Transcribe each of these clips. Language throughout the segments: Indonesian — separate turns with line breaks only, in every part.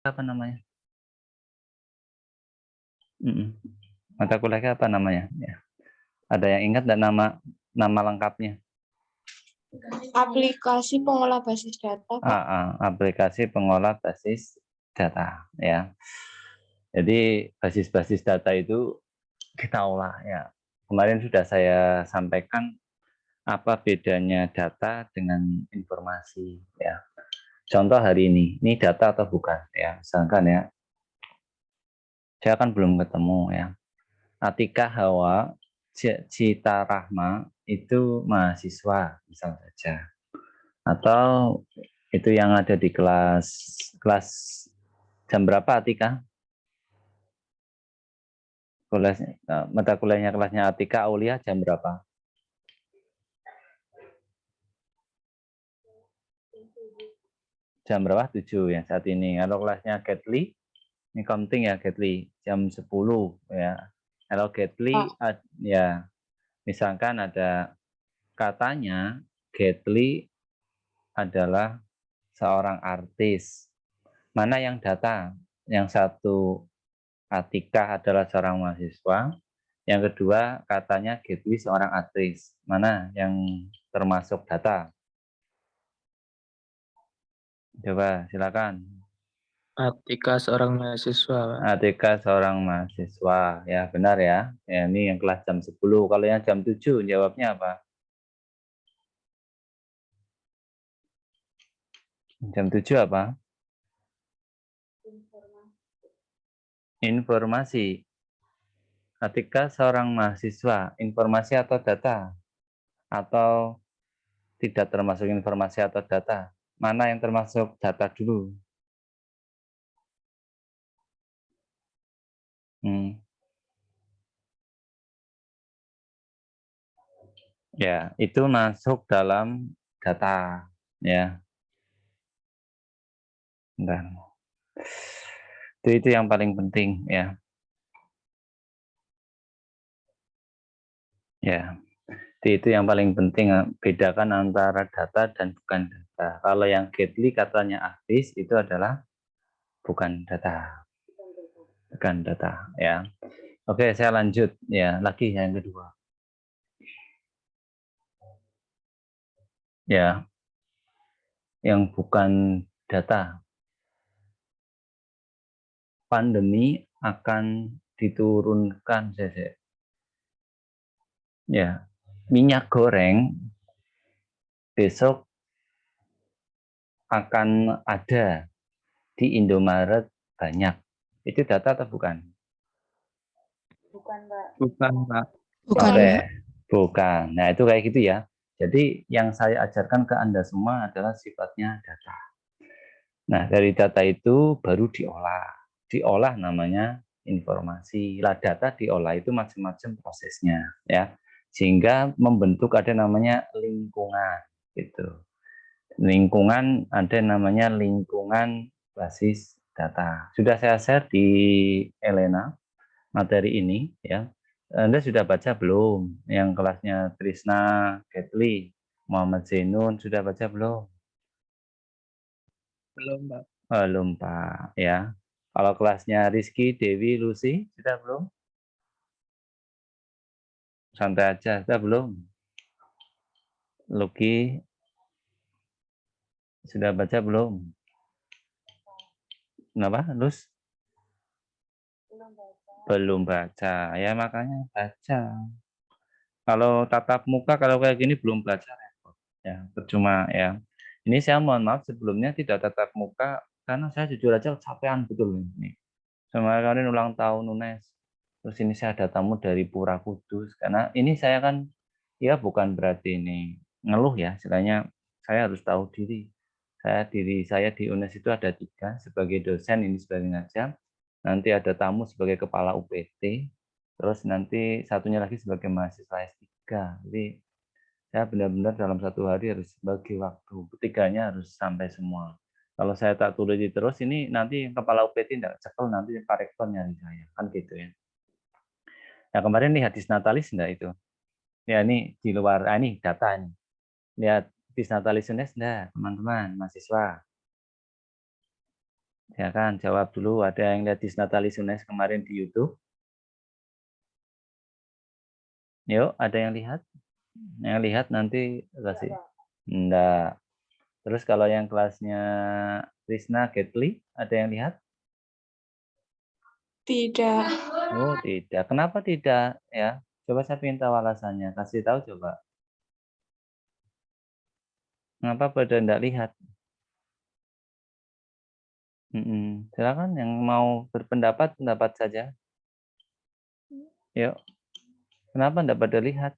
apa namanya? Mata kuliah apa namanya? Ya. Ada yang ingat dan nama lengkapnya?
Aplikasi pengolah basis data, Pak.
Aplikasi pengolah basis data, ya. Jadi basis-basis data itu kita olah, ya. Kemarin sudah saya sampaikan apa bedanya data dengan informasi, ya. Contoh hari ini data atau bukan, ya. Misalkan ya, saya kan belum ketemu, ya. Atika Hawa Cita Rahma itu mahasiswa, misal saja. Atau itu yang ada di kelas jam berapa Atika? Mata kuliahnya kelasnya Atika Aulia jam berapa? Jam berapa? 7 ya saat ini. Kalau kelasnya Getly, ini counting ya Getly, jam 10 ya. Kalau Getly ya misalkan ada katanya Getly adalah seorang artis. Mana yang data? Yang satu Atika adalah seorang mahasiswa. Yang kedua katanya Getly seorang artis. Mana yang termasuk data? Coba silakan.
Atika seorang mahasiswa, Pak.
Atika seorang mahasiswa. Ya benar ya. Ya ini yang kelas jam 10. Kalau yang jam 7 jawabnya apa? Jam 7 apa? Informasi. Atika seorang mahasiswa. Informasi atau data? Atau tidak termasuk informasi atau data? Mana yang termasuk data dulu? Ya, itu masuk dalam data. Ya, dan itu yang paling penting ya. Ya, itu yang paling penting, bedakan antara data dan bukan data. Kalau yang Getly katanya artis itu adalah bukan data. Bukan data ya. Oke, saya lanjut ya, lagi yang kedua. Ya. Yang bukan data. Pandemi akan diturunkan saja. Ya, minyak goreng besok akan ada di Indomaret banyak. Itu data atau bukan?
Bukan, Pak.
Bukan, Pak.
Bukan.
Oke, bukan. Nah, itu kayak gitu ya. Jadi yang saya ajarkan ke Anda semua adalah sifatnya data. Nah, dari data itu baru diolah. Diolah namanya informasi. Lah data diolah itu macam-macam prosesnya ya. Sehingga membentuk ada namanya lingkungan gitu. Lingkungan ada namanya lingkungan basis data. Sudah saya share di Elena materi ini ya. Anda sudah baca belum? Yang kelasnya Trisna, Ketli, Muhammad Zainun sudah baca belum?
Belum, Pak.
Belum, Pak ya. Kalau kelasnya Rizky, Dewi, Lucy sudah belum? Santai aja, sudah belum? Lucky sudah baca belum? Kenapa, Lus? Belum baca. Ya makanya baca. Kalau tatap muka kalau kayak gini belum belajar ya, percuma ya. Ini saya mohon maaf sebelumnya tidak tatap muka karena saya jujur aja capean betul ini. Kemarin ulang tahun UNES. Terus ini saya ada tamu dari Pura Kudus karena ini saya kan ya bukan berarti ini ngeluh ya, istilahnya saya harus tahu diri. Diri saya di UNES itu ada 3 sebagai dosen ini sebagai ngajar. Nanti ada tamu sebagai kepala UPT, terus nanti satunya lagi sebagai mahasiswa S3. Jadi saya benar-benar dalam satu hari harus bagi waktu, ketiganya harus sampai semua. Kalau saya tak tulis terus ini nanti kepala UPT tidak cekel, nanti Pak Rektor nyari saya, kan gitu ya. Nah kemarin nih hadis natalis enggak itu? Ya ini di luar, ini data ini. Lihat hadis natalis UNES enggak teman-teman, mahasiswa? Ya kan, jawab dulu. Ada yang lihat Disnatalis UNES kemarin di YouTube? Yuk, ada yang lihat? Yang lihat nanti kasih. Enggak. Terus kalau yang kelasnya Krisna Getli, ada yang lihat?
Tidak.
Oh, tidak. Kenapa tidak? Ya, coba saya ingin tahu alasannya. Kasih tahu coba. Kenapa pada enggak lihat? Silakan yang mau berpendapat, pendapat saja. Yuk. Kenapa enggak pada lihat?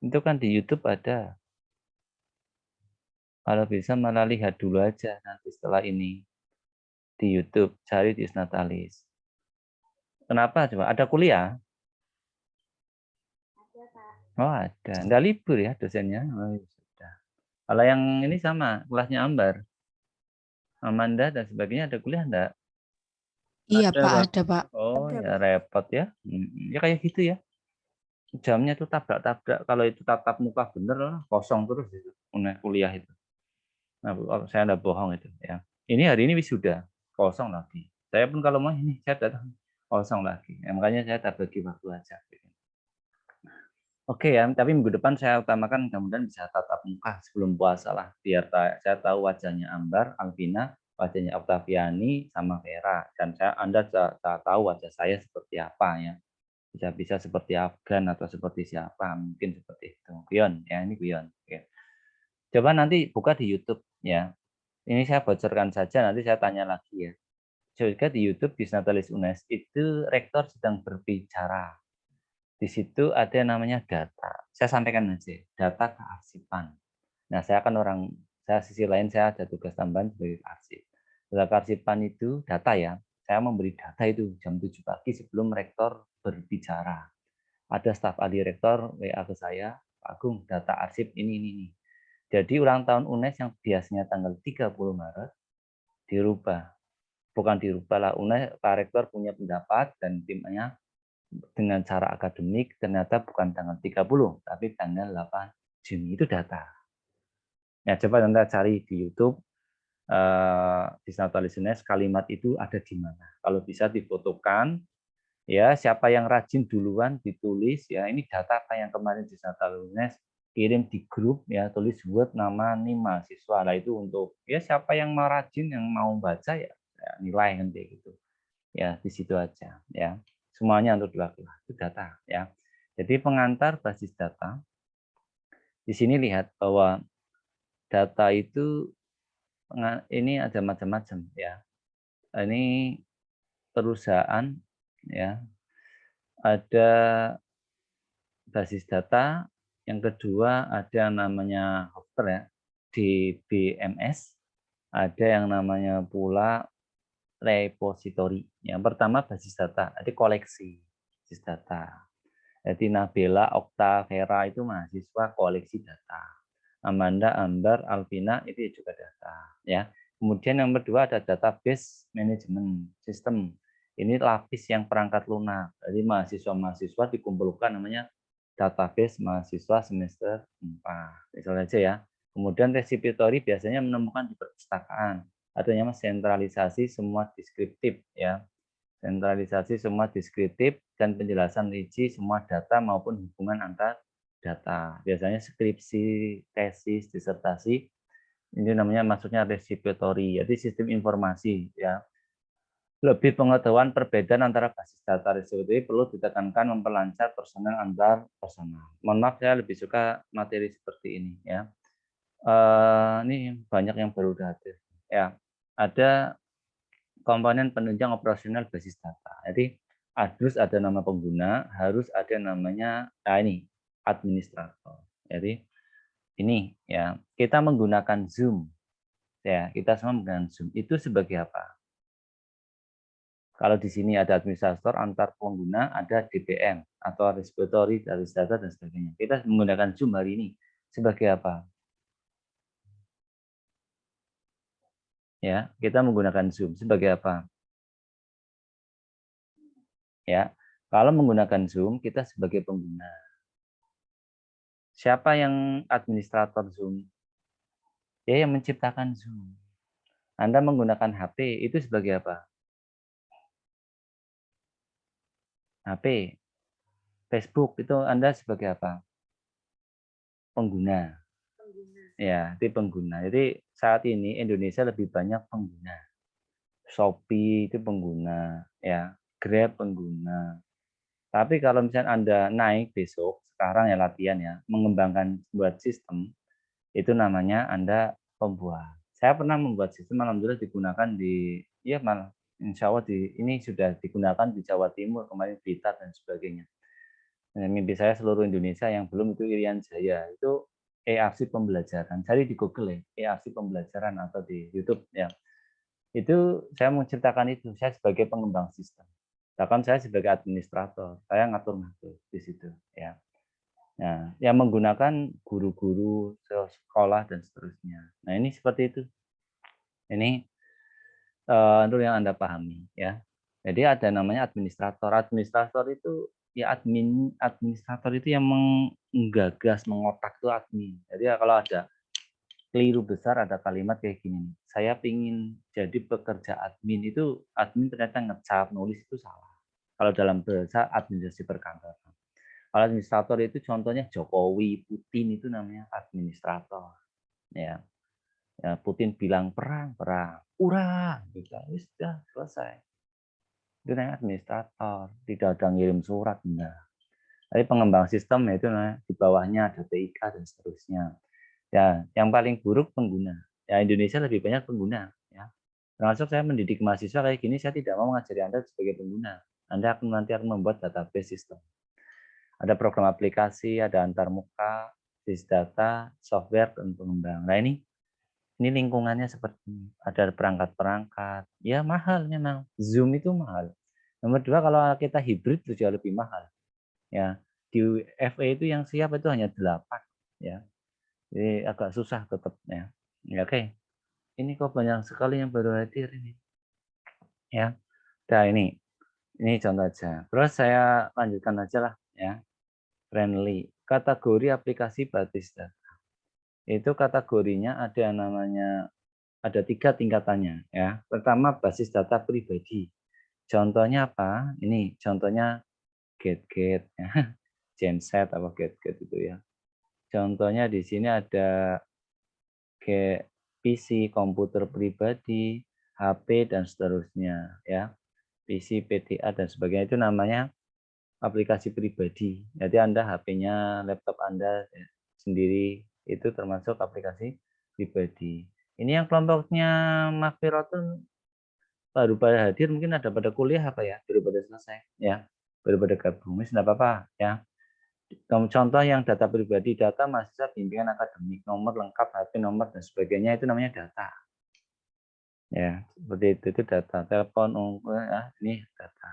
Itu kan di YouTube ada. Kalau bisa malah lihat dulu aja nanti setelah ini. Di YouTube, cari Disnatalis. Kenapa coba? Ada kuliah? Oh, ada. Enggak libur ya dosennya? Oh, ya sudah. Kalau yang ini sama, kelasnya Ambar. Amanda dan sebagainya ada kuliah enggak?
Iya
Ada,
Pak,
Pak.
ada Pak.
Oh,
Ada,
ya
Pak.
repot ya. Ya kayak gitu ya. Jamnya tuh tabrak-tabrak. Kalau itu tatap muka bener lah, kosong terus itu. Kuliah itu. Nah, saya enggak bohong itu ya. Ini hari ini wisuda, kosong lagi. Saya pun kalau mau ini saya datang kosong lagi. Ya, makanya saya tak bagi waktu aja. Oke ya, tapi minggu depan saya utamakan mudah-mudahan bisa tatap muka sebelum puasa lah, biar saya tahu wajahnya Ambar, Alvina, wajahnya Oktaviani, sama Vera, dan Anda tahu wajah saya seperti apa ya, bisa seperti Afgan atau seperti siapa, mungkin seperti itu. Guyon ya, ini guyon. Oke. Coba nanti buka di YouTube ya. Ini saya bocorkan saja, nanti saya tanya lagi ya. Coba di YouTube di Disnatalis UNES itu rektor sedang berbicara. Di situ ada yang namanya data. Saya sampaikan aja, data kearsipan. Nah, saya sisi lain saya ada tugas tambahan sebagai arsip. Data kearsipan itu data ya. Saya memberi data itu jam 7 pagi sebelum rektor berbicara. Ada staf ahli rektor WA ke saya, Pak Agung, data arsip ini. Jadi ulang tahun UNES yang biasanya tanggal 30 Maret dirubah. Bukan dirubah lah, UNES Pak Rektor punya pendapat dan timnya dengan cara akademik ternyata bukan tanggal 30, tapi tanggal 8 Juni. Itu data. Ya, coba Anda cari di YouTube Disnatalis UNES kalimat itu ada di mana. Kalau bisa difotokan, ya siapa yang rajin duluan ditulis ya ini data apa yang kemarin Disnatalis UNES kirim di grup ya, tulis Word nama nih mahasiswa. Lah itu untuk ya siapa yang mau rajin yang mau baca ya, nilai nanti gitu. Ya di situ aja ya. Semuanya untuk dilakukan itu data ya. Jadi pengantar basis data. Di sini lihat bahwa data itu ini ada macam-macam ya. Ini perusahaan ya. Ada basis data, yang kedua ada namanya Hopper ya, di BMS, ada yang namanya pula repository. Yang pertama basis data, ada koleksi basis data. Jadi Nabila, Okta, Vera itu mahasiswa koleksi data. Amanda, Ambar, Alvina itu juga data. Ya. Kemudian yang kedua ada database management system. Ini lapis yang perangkat lunak. Jadi mahasiswa-mahasiswa dikumpulkan namanya database mahasiswa semester 4. Misalnya aja ya. Kemudian repository biasanya menemukan di perpustakaan. Ada yang sentralisasi semua deskriptif ya. Sentralisasi semua deskriptif dan penjelasan rinci semua data maupun hubungan antar data. Biasanya skripsi, tesis, disertasi ini namanya maksudnya repository, jadi sistem informasi ya. Lebih pengetahuan perbedaan antara basis data repository perlu ditekankan memperlancar personal antar personal. Mohon maaf saya lebih suka materi seperti ini ya. Ini banyak yang baru hadir ya. Ada komponen penunjang operasional basis data. Jadi harus ada nama pengguna, harus ada namanya ini administrator. Jadi ini ya, kita menggunakan Zoom. Ya, kita semua menggunakan Zoom. Itu sebagai apa? Kalau di sini ada administrator antar pengguna, ada DPM atau repository dari data dan sebagainya. Kita menggunakan Zoom hari ini sebagai apa? Ya, kita menggunakan Zoom sebagai apa? Ya, kalau menggunakan Zoom kita sebagai pengguna. Siapa yang administrator Zoom? Dia yang menciptakan Zoom. Anda menggunakan HP itu sebagai apa? HP, Facebook itu Anda sebagai apa? Pengguna. Ya, itu pengguna. Jadi saat ini Indonesia lebih banyak pengguna. Shopee itu pengguna, ya. Grab pengguna. Tapi kalau misalnya Anda naik besok, sekarang ya latihan ya, mengembangkan buat sistem, itu namanya Anda pembuat. Saya pernah membuat sistem, alhamdulillah digunakan di, ya malah insya Allah ini sudah digunakan di Jawa Timur, kemarin Blitar dan sebagainya. Nah, mimpi saya seluruh Indonesia, yang belum itu Irian Jaya, itu ERC pembelajaran. Cari di Google ya, ERC pembelajaran atau di YouTube ya. Itu saya mau ceritakan itu, saya sebagai pengembang sistem. Bahkan saya sebagai administrator, saya ngatur-ngatur di situ ya. Nah, yang menggunakan guru-guru sekolah dan seterusnya. Nah, ini seperti itu. Ini untuk yang Anda pahami ya. Jadi ada namanya administrator. Administrator itu ya administrator itu yang menggagas, mengotak itu admin. Jadi ya kalau ada keliru besar, ada kalimat kayak gini, saya pingin jadi pekerja admin, itu admin ternyata ngecap, nulis itu salah. Kalau dalam bahasa administrasi perkantoran. Kalau administrator itu contohnya Jokowi, Putin itu namanya administrator. Ya, ya Putin bilang perang, urah, gitu. Sudah selesai. Itu namanya administrator, tidak ada ngirim surat, enggak. Tapi pengembang sistem itu nah, di bawahnya ada TIK dan seterusnya. Ya, yang paling buruk pengguna. Ya, Indonesia lebih banyak pengguna. Ya. Termasuk saya mendidik mahasiswa kayak gini, saya tidak mau mengajari Anda sebagai pengguna. Anda nanti akan membuat database sistem. Ada program aplikasi, ada antarmuka, data, software, dan pengembang. Nah ini lingkungannya seperti ini. Ada perangkat-perangkat. Ya mahal memang. Zoom itu mahal. Nomor dua, kalau kita hibrid itu jauh lebih mahal. Ya, di FE itu yang siap itu hanya 8. Ya, jadi agak susah tetap ya. Ya oke. Ini kok banyak sekali yang baru hadir ini. Ya. Nah ini contoh aja. Terus saya lanjutkan aja lah ya. Friendly. Kategori aplikasi basis data. Itu kategorinya ada namanya, ada 3 tingkatannya ya. Pertama basis data pribadi. Contohnya apa? Ini contohnya get ya. Genset apa get itu ya. Contohnya di sini ada kayak PC, komputer pribadi, HP dan seterusnya ya. PC, PDA dan sebagainya itu namanya aplikasi pribadi. Jadi Anda HP-nya, laptop Anda sendiri itu termasuk aplikasi pribadi. Ini yang kelompoknya Makfirotun baru pada hadir, mungkin ada pada kuliah apa ya, baru pada selesai ya, baru pada gabung. Ini tidak apa-apa ya. Contoh yang data pribadi, data mahasiswa bimbingan akademik, nomor lengkap, HP, nomor dan sebagainya itu namanya data. Ya, seperti itu data. Telepon, ini data.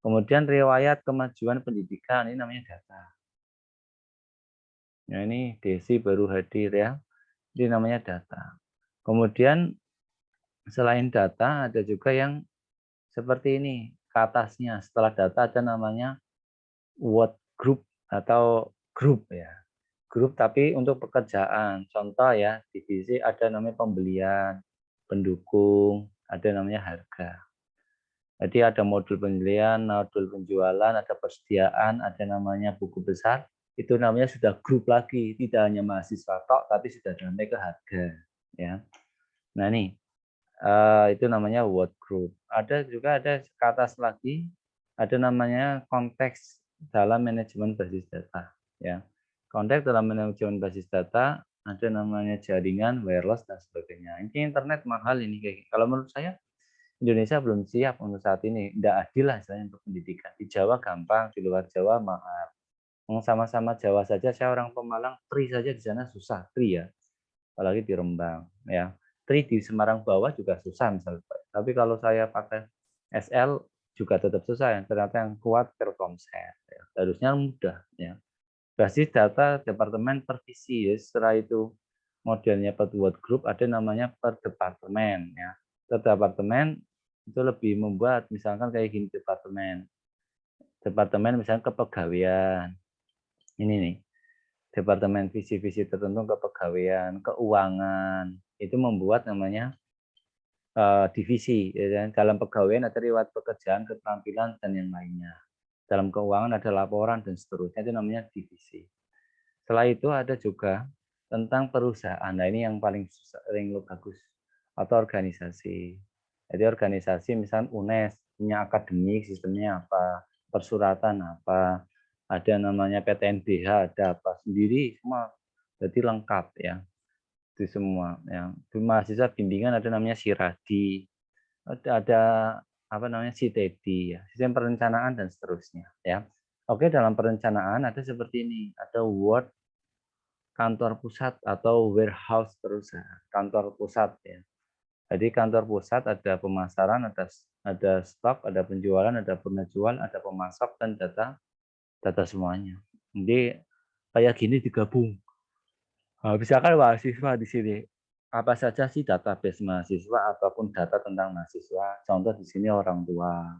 Kemudian riwayat kemajuan pendidikan, ini namanya data. Nah, ini Desi baru hadir ya. Ini namanya data. Kemudian selain data ada juga yang seperti ini. Ke atasnya setelah data ada namanya word group atau grup ya. Grup tapi untuk pekerjaan. Contoh ya, divisi ada namanya pembelian, pendukung, ada namanya harga. Jadi ada modul pembelian, modul penjualan, ada persediaan, ada namanya buku besar. Itu namanya sudah grup lagi, tidak hanya mahasiswa tok, tapi sudah sampai ke harga. Ya. Nah ini itu namanya word group. Ada juga ada ke atas lagi, ada namanya konteks dalam manajemen basis data. Ya. Konteks dalam manajemen basis data, ada namanya jaringan, wireless dan sebagainya. Ini internet mahal ini kayak. Kalau menurut saya Indonesia belum siap untuk saat ini. Tidak adil lah istilahnya untuk pendidikan. Di Jawa gampang, di luar Jawa mahal. Sama-sama Jawa saja, saya orang Pemalang, tri saja di sana susah, tri ya. Apalagi di Rembang. Ya. Tri di Semarang bawah juga susah misalnya. Tapi kalau saya pakai SL juga tetap susah. Ternyata yang kuat Telkomsel. Ya. Harusnya mudah. Ya. Basis data departemen per visi. Ya. Setelah itu modelnya per word group, ada namanya per departemen. Ya. Per departemen itu lebih membuat misalkan kayak gini departemen misalnya kepegawaian ini nih, departemen visi-visi tertentu kepegawaian, keuangan, itu membuat namanya divisi, ya kan. Dalam pegawaian ada riwayat pekerjaan, keterampilan, dan yang lainnya. Dalam keuangan ada laporan dan seterusnya, itu namanya divisi. Setelah itu ada juga tentang perusahaan. Nah, ini yang paling sering bagus, atau organisasi. Jadi organisasi misalnya UNES punya akademik, sistemnya apa, persuratan apa, ada namanya PTNBH, ada apa sendiri semua. Jadi lengkap ya. Itu semua ya. Di mahasiswa bimbingan ada namanya Siradi, ada apa namanya CTD ya, sistem perencanaan dan seterusnya ya. Oke, dalam perencanaan ada seperti ini, ada Word kantor pusat atau warehouse perusahaan, kantor pusat ya. Jadi kantor pusat ada pemasaran, ada stok, ada penjualan, ada penjual, ada pemasok dan data semuanya. Jadi kayak gini digabung. Nah, misalkan mahasiswa di sini, apa saja sih database mahasiswa ataupun data tentang mahasiswa? Contoh di sini orang tua,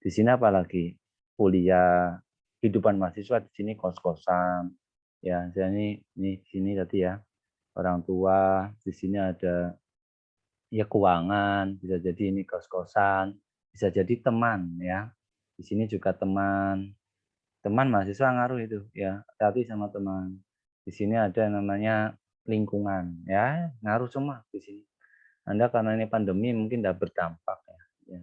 di sini apalagi kuliah, kehidupan mahasiswa di sini kos-kosan, ya. Jadi ini di sini tadi ya orang tua, di sini ada ya keuangan, bisa jadi ini kos-kosan, bisa jadi teman ya. Di sini juga teman, teman mahasiswa ngaruh itu ya, hati sama teman. Di sini ada namanya lingkungan ya, ngaruh semua di sini. Anda karena ini pandemi mungkin tidak berdampak ya.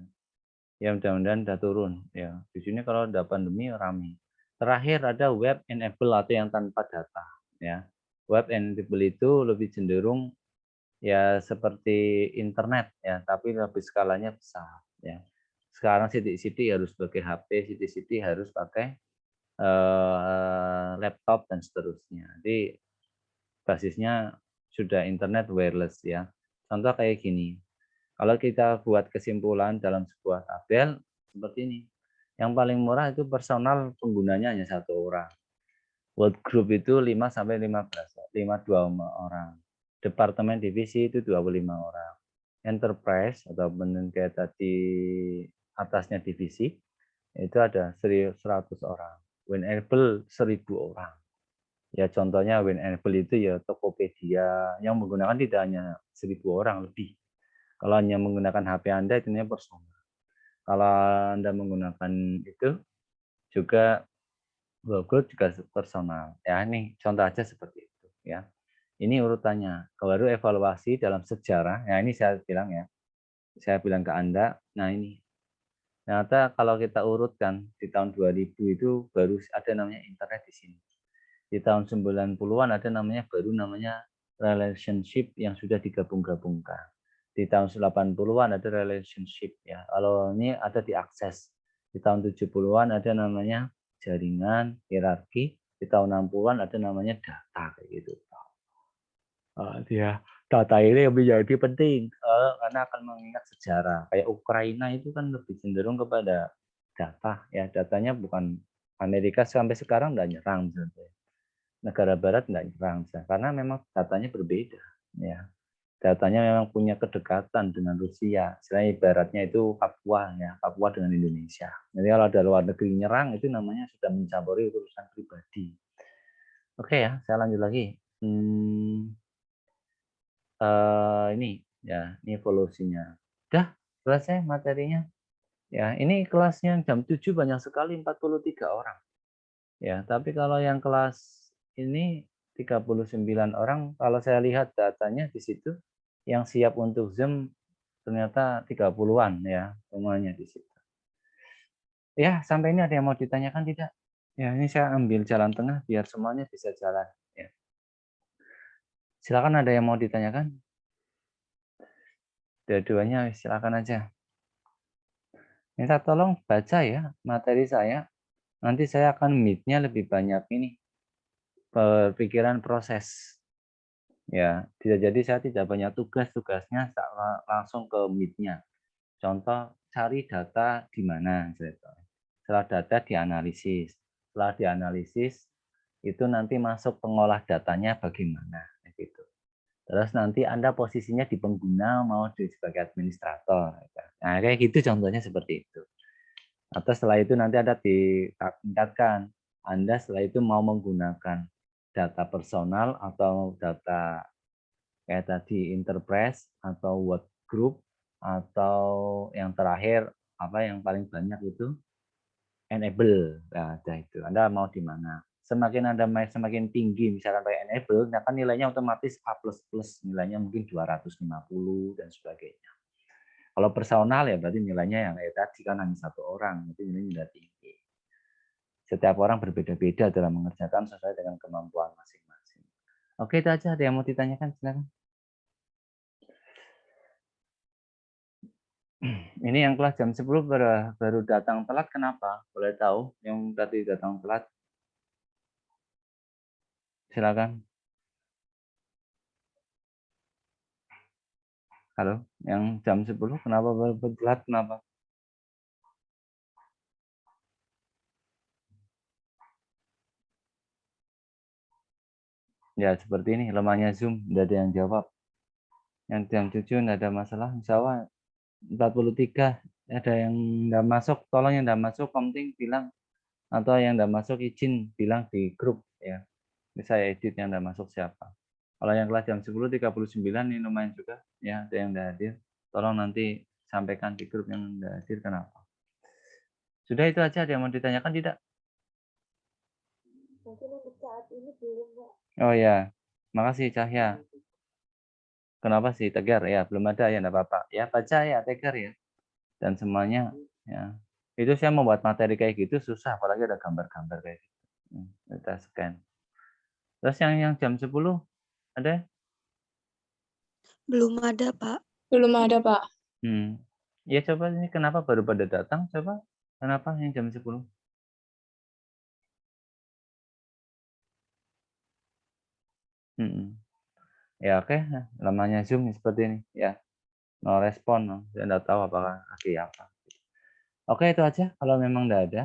Ya mudah-mudahan udah turun ya. Di sini kalau udah pandemi rame. Terakhir ada web enable atau yang tanpa data ya. Web enable itu lebih cenderung ya seperti internet ya, tapi lebih skalanya besar ya. Sekarang sidik-sidik harus pakai HP, sidik-sidik harus pakai laptop dan seterusnya. Jadi basisnya sudah internet wireless ya. Contoh kayak gini. Kalau kita buat kesimpulan dalam sebuah tabel seperti ini. Yang paling murah itu personal penggunanya hanya 1 orang. World group itu 5 sampai 15, 5-2 orang. Departemen divisi itu 25 orang. Enterprise atau kayak tadi atasnya divisi itu ada 100 orang. Winable 1000 orang. Ya contohnya Winable itu ya Tokopedia yang menggunakan tidak hanya 1000 orang lebih. Kalau hanya menggunakan HP Anda itu namanya personal. Kalau Anda menggunakan itu juga Google juga personal. Ya ini contoh aja seperti itu ya. Ini urutannya. Baru evaluasi dalam sejarah. Ya ini saya bilang ya. Saya bilang ke Anda, nah ini. Ternyata kalau kita urutkan di tahun 2000 itu baru ada namanya internet di sini. Di tahun 90-an ada namanya baru namanya relationship yang sudah digabung-gabungkan. Di tahun 80-an ada relationship ya. Kalau ini ada diakses. Di tahun 70-an ada namanya jaringan, hierarki. Di tahun 60-an ada namanya data kayak gitu. Dia data ini menjadi penting karena akan mengingat sejarah. Kayak Ukraina itu kan lebih cenderung kepada data ya. Datanya bukan Amerika sampai sekarang nggak nyerang misalnya. Negara Barat nggak nyerang karena memang datanya berbeda ya. Datanya memang punya kedekatan dengan Rusia. Istilahnya ibaratnya itu Papua ya, Papua dengan Indonesia. Jadi kalau ada luar negeri nyerang itu namanya sudah mencampuri urusan pribadi. Oke ya, saya lanjut lagi. Ini ya, ini evolusinya. Udah selesai materinya. Ya, ini kelasnya jam 7 banyak sekali 43 orang. Ya, tapi kalau yang kelas ini 39 orang, kalau saya lihat datanya di situ yang siap untuk Zoom ternyata 30-an ya, semuanya di situ. Ya, sampai ini ada yang mau ditanyakan tidak? Ya, ini saya ambil jalan tengah biar semuanya bisa jalan ya. Silakan ada yang mau ditanyakan? Dua-duanya silakan aja. Minta tolong baca ya materi saya. Nanti saya akan meet-nya lebih banyak ini berpikiran proses. Ya, tidak jadi saya tidak banyak tugasnya langsung ke meet-nya. Contoh cari data di mana. Setelah data dianalisis. Setelah dianalisis itu nanti masuk pengolah datanya bagaimana gitu. Terus nanti Anda posisinya di pengguna mau sebagai administrator. Nah, kayak gitu contohnya seperti itu. Atau setelah itu nanti Anda ditingkatkan. Anda setelah itu mau menggunakan data personal atau data kayak tadi enterprise atau work group atau yang terakhir apa yang paling banyak itu enable. Nah, ada itu. Anda mau di mana? Semakin Anda semakin tinggi misalkan pakai enable, nah kan nilainya otomatis A++, nilainya mungkin 250 dan sebagainya. Kalau personal ya berarti nilainya yang kayak tadi kan hanya satu orang, itu nilainya sudah tinggi. Setiap orang berbeda-beda dalam mengerjakan sesuai dengan kemampuan masing-masing. Oke, itu aja. Ada yang mau ditanyakan? Silakan. Ini yang kelas jam 10 baru datang telat, kenapa? Boleh tahu yang tadi datang telat? Silakan. Halo, yang jam 10 kenapa baru telat? Kenapa? Ya, seperti ini, lemahnya Zoom, tidak ada yang jawab. Yang jam 7 tidak ada masalah, insya Allah 43. Ada yang tidak masuk, tolong yang tidak masuk, penting bilang. Atau yang tidak masuk, izin bilang di grup. Ya, ini saya edit yang tidak masuk siapa. Kalau yang kelas jam 10.39 ini lumayan juga. Ya, ada yang tidak hadir. Tolong nanti sampaikan di grup yang tidak hadir, kenapa. Sudah itu aja, ada yang mau ditanyakan tidak?
Mungkin untuk saat ini belum, Pak.
Oh ya, makasih Cahya. Kenapa sih Tegar? Ya, belum ada ya, enggak apa-apa. Ya, baca ya Tegar ya. Dan semuanya ya. Itu saya membuat materi kayak gitu susah, apalagi ada gambar-gambar kayak gitu. Kita scan. Terus yang jam 10 ada?
Belum ada, Pak.
Belum ada, Pak.
Ya coba ini kenapa baru pada datang? Coba kenapa yang jam 10? Ya oke, lamanya Zoom seperti ini ya. No respon, saya enggak tahu apakah lagi apa. Oke, itu aja. Kalau memang enggak ada,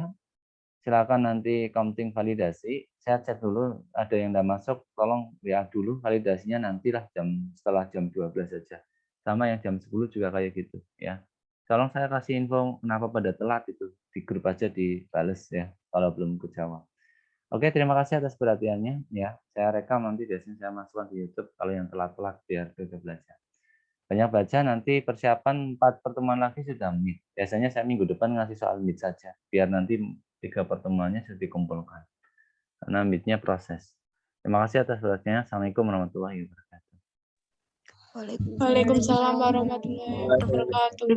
silakan nanti counting validasi. Saya cek dulu ada yang enggak masuk, tolong WA dulu validasinya nantilah setelah jam 12 saja. Sama yang jam 10 juga kayak gitu ya. Tolong saya kasih info kenapa pada telat itu di grup aja dibales ya kalau belum kejawab. Oke, terima kasih atas perhatiannya ya. Saya rekam nanti biasanya saya masukkan di YouTube kalau yang telat-telat biar bisa belajar. Banyak baca, nanti persiapan 4 pertemuan lagi sudah meet. Biasanya saya minggu depan ngasih soal meet saja biar nanti 3 pertemuannya sudah dikumpulkan. Karena meet-nya proses. Terima kasih atas perhatiannya. Assalamualaikum warahmatullahi wabarakatuh.
Waalaikumsalam warahmatullahi wabarakatuh.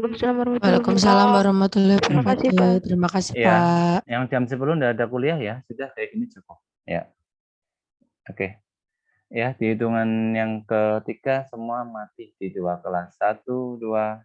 Waalaikumsalam warahmatullahi
Terima kasih,
wabarakatuh.
Pak.
Terima kasih,
Ya,
Pak.
yang jam 10 enggak ada kuliah ya. Sudah kayak gini cukup. Ya. Oke. Ya, di hitungan yang ketiga semua mati di 2 kelas. 1, 2,